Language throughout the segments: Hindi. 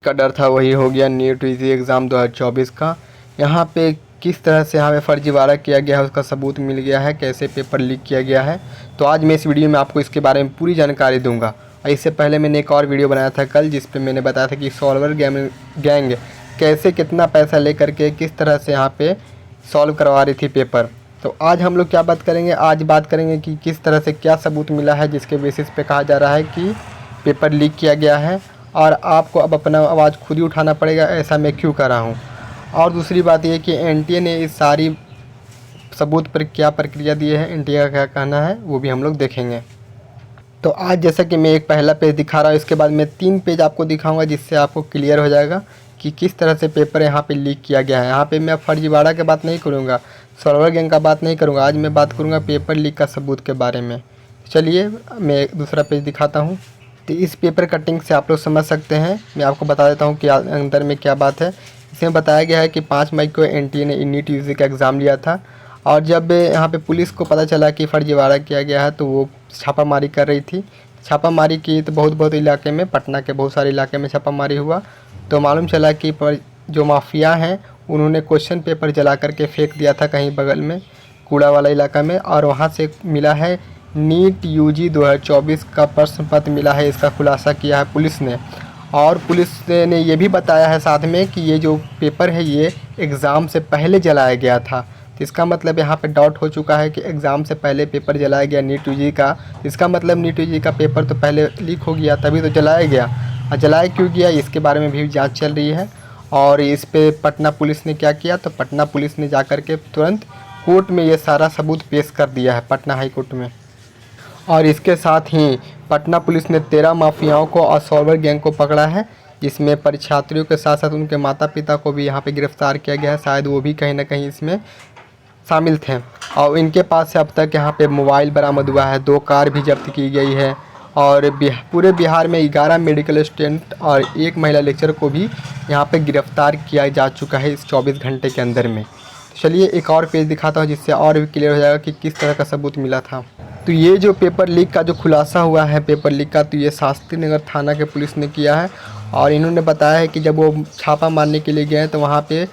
का डर था वही हो गया। नीट यूजी एग्ज़ाम 2024 का यहाँ पे किस तरह से यहाँ पे फर्जीवाड़ा किया गया है उसका सबूत मिल गया है, कैसे पेपर लीक किया गया है। तो आज मैं इस वीडियो में आपको इसके बारे में पूरी जानकारी दूंगा। और इससे पहले मैंने एक और वीडियो बनाया था कल, जिस पे मैंने बताया था कि सॉल्वर गैंग कैसे कितना पैसा ले करके किस तरह से यहाँ पे सॉल्व करवा रही थी पेपर। तो आज हम लोग क्या बात करेंगे, आज बात करेंगे कि किस तरह से क्या सबूत मिला है जिसके बेसिस पे कहा जा रहा है कि पेपर लीक किया गया है। और आपको अब अपना आवाज़ खुद ही उठाना पड़ेगा, ऐसा मैं क्यों कर रहा हूँ। और दूसरी बात यह कि एनटीए ने इस सारी सबूत पर क्या प्रक्रिया दी है, एनटीए का क्या कहना है, वो भी हम लोग देखेंगे। तो आज जैसा कि मैं एक पहला पेज दिखा रहा हूँ, इसके बाद मैं 3 पेज आपको दिखाऊंगा जिससे आपको क्लियर हो जाएगा कि किस तरह से पेपर यहाँ पे लीक किया गया है। यहाँ पे मैं फर्जीवाड़ा की बात नहीं करूँगा, सॉल्वर गैंग का बात नहीं करूँगा, आज मैं बात करूँगा पेपर लीक का सबूत के बारे में। चलिए मैं दूसरा पेज दिखाता हूँ। तो इस पेपर कटिंग से आप लोग समझ सकते हैं, मैं आपको बता देता हूँ कि अंदर में क्या बात है। इसमें बताया गया है कि 5 मई को एनटीए ने नीट यूजी का एग्ज़ाम लिया था और जब यहाँ पे पुलिस को पता चला कि फर्जीवाड़ा किया गया है तो वो छापामारी कर रही थी। छापामारी की तो बहुत इलाके में, पटना के बहुत सारे इलाके में छापामारी हुआ। तो मालूम चला कि जो माफिया हैं उन्होंने क्वेश्चन पेपर जला करके फेंक दिया था कहीं बगल में कूड़ा वाला इलाका में, और वहाँ से मिला है नीट यूजी 2024 का प्रश्न पत्र मिला है। इसका खुलासा किया है पुलिस ने, और पुलिस ने ये भी बताया है साथ में कि ये जो पेपर है ये एग्ज़ाम से पहले जलाया गया था। तो इसका मतलब यहाँ पे डाउट हो चुका है कि एग्ज़ाम से पहले पेपर जलाया गया नीट यूजी का। इसका मतलब नीट यूजी का पेपर तो पहले लीक हो गया, तभी तो जलाया गया। और जलाया क्यों गया इसके बारे में भी जाँच चल रही है। और इस पे पटना पुलिस ने क्या किया, तो पटना पुलिस ने जा कर के तुरंत कोर्ट में ये सारा सबूत पेश कर दिया है, पटना हाई कोर्ट में। और इसके साथ ही पटना पुलिस ने 13 माफियाओं को और सॉल्वर गैंग को पकड़ा है, जिसमें परीक्षार्थियों के साथ साथ उनके माता पिता को भी यहाँ पे गिरफ्तार किया गया है। शायद वो भी कहीं ना कहीं इसमें शामिल थे। और इनके पास से अब तक यहाँ पे मोबाइल बरामद हुआ है, 2 कार भी जब्त की गई है। और पूरे बिहार में 11 मेडिकल स्टूडेंट और 1 महिला लेक्चर को भी यहाँ पे गिरफ्तार किया जा चुका है इस 24 घंटे के अंदर में। चलिए एक और पेज दिखाता हूँ जिससे और भी क्लियर हो जाएगा कि किस तरह का सबूत मिला था। तो ये जो पेपर लीक का जो खुलासा हुआ है पेपर लीक का, तो ये शास्त्री नगर थाना के पुलिस ने किया है। और इन्होंने बताया है कि जब वो छापा मारने के लिए गए तो वहाँ पे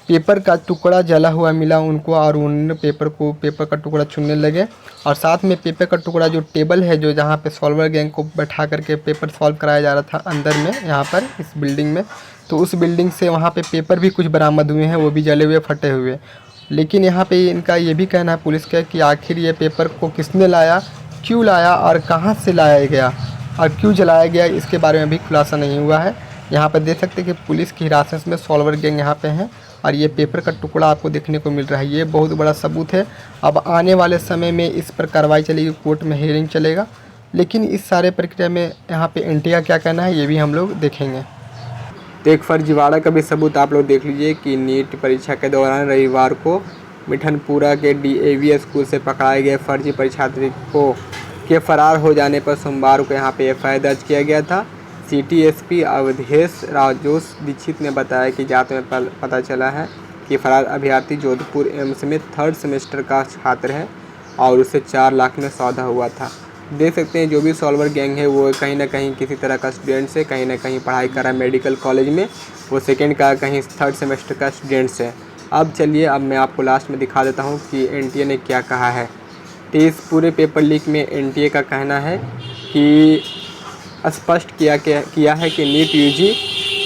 पेपर का टुकड़ा जला हुआ मिला उनको, और उन्होंने पेपर का टुकड़ा चुनने लगे। और साथ में पेपर का टुकड़ा जो टेबल है जो जहाँ पे सॉल्वर गैंग को बैठा करके पेपर सॉल्व कराया जा रहा था अंदर में, यहाँ पर इस बिल्डिंग में, तो उस बिल्डिंग से वहाँ पे पेपर भी कुछ बरामद हुए हैं, वो भी जले हुए फटे हुए। लेकिन यहाँ पे इनका ये भी कहना है पुलिस का कि आखिर ये पेपर को किसने लाया, क्यों लाया और कहाँ से लाया गया और क्यों जलाया गया, इसके बारे में भी खुलासा नहीं हुआ है। यहाँ पर देख सकते हैं कि पुलिस की हिरासत में सॉल्वर गैंग यहाँ पे हैं और ये पेपर का टुकड़ा आपको देखने को मिल रहा है। ये बहुत बड़ा सबूत है। अब आने वाले समय में इस पर कार्रवाई चलेगी, कोर्ट में हियरिंग चलेगा। लेकिन इस सारे प्रक्रिया में यहाँ पे एनटीए का क्या कहना है ये भी हम लोग देखेंगे। तो एक फर्जीवाड़ा का भी सबूत आप लोग देख लीजिए कि नीट परीक्षा के दौरान रविवार को मिठनपुरा के DAV स्कूल से पकड़ाए गए फर्जी परीक्षार्थी को के फरार हो जाने पर सोमवार को यहाँ पे FIR दर्ज किया गया था। सिटी SP अवधेश राजोश दीक्षित ने बताया कि जांच में पता चला है कि फरार अभ्यर्थी जोधपुर एम्स में 3rd सेमेस्टर का छात्र है और उससे 4 लाख में सौदा हुआ था। देख सकते हैं जो भी सॉल्वर गैंग है वो कहीं ना कहीं किसी तरह का स्टूडेंट से कहीं ना कहीं पढ़ाई कर रहा है मेडिकल कॉलेज में, वो सेकेंड का कहीं 3rd सेमेस्टर का स्टूडेंट्स है। अब चलिए अब मैं आपको लास्ट में दिखा देता हूँ कि एनटीए ने क्या कहा है। तो इस पूरे पेपर लीक में एनटीए का कहना है कि स्पष्ट किया है कि नीट यूजी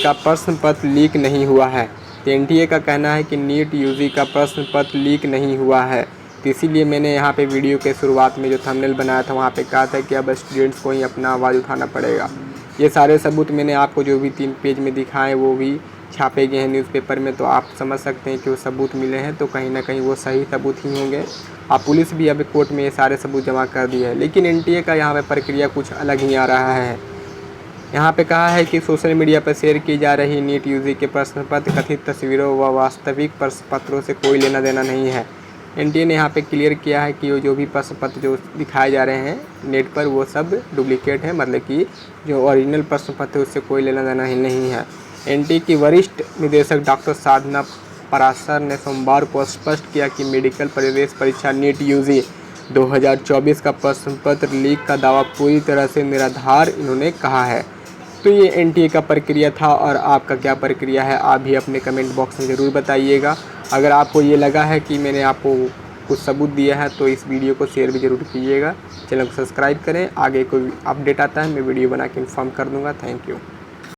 का प्रश्न पत्र लीक नहीं हुआ है। तो एनटीए का कहना है कि नीट यूजी का प्रश्न पत्र लीक नहीं हुआ है। तो इसीलिए मैंने यहाँ पे वीडियो के शुरुआत में जो थंबनेल बनाया था वहाँ पे कहा था कि अब स्टूडेंट्स को ही अपना आवाज़ उठाना पड़ेगा। ये सारे सबूत मैंने आपको जो भी 3 पेज में दिखाए वो भी छापे गए हैं न्यूज़पेपर में, तो आप समझ सकते हैं कि वो सबूत मिले हैं तो कहीं ना कहीं वो सही सबूत ही होंगे। और पुलिस भी अब कोर्ट में ये सारे सबूत जमा कर दिए है। लेकिन एनटीए का यहाँ पर प्रक्रिया कुछ अलग ही आ रहा है। यहाँ पे कहा है कि सोशल मीडिया पर शेयर की जा रही नीट यूजी के प्रश्न पत्र कथित तस्वीरों व वास्तविक प्रश्न पत्रों से कोई लेना देना नहीं है। एनटीए ने यहाँ पे क्लियर किया है कि जो भी प्रश्न पत्र जो दिखाए जा रहे हैं नेट पर वो सब डुप्लीकेट है, मतलब कि जो ओरिजिनल प्रश्न पत्र है उससे कोई लेना देना ही नहीं है। एनटीए की वरिष्ठ निदेशक डॉक्टर साधना पराशर ने सोमवार को स्पष्ट किया कि मेडिकल प्रवेश परीक्षा नीट यूजी 2024 का प्रश्न पत्र लीक का दावा पूरी तरह से निराधार इन्होंने कहा है। तो ये एनटीए का प्रक्रिया था और आपका क्या प्रक्रिया है आप भी अपने कमेंट बॉक्स में ज़रूर बताइएगा। अगर आपको ये लगा है कि मैंने आपको कुछ सबूत दिया है तो इस वीडियो को शेयर भी ज़रूर कीजिएगा। चैनल को सब्सक्राइब करें, आगे कोई अपडेट आता है मैं वीडियो बना के इन्फॉर्म कर दूँगा। Thank you.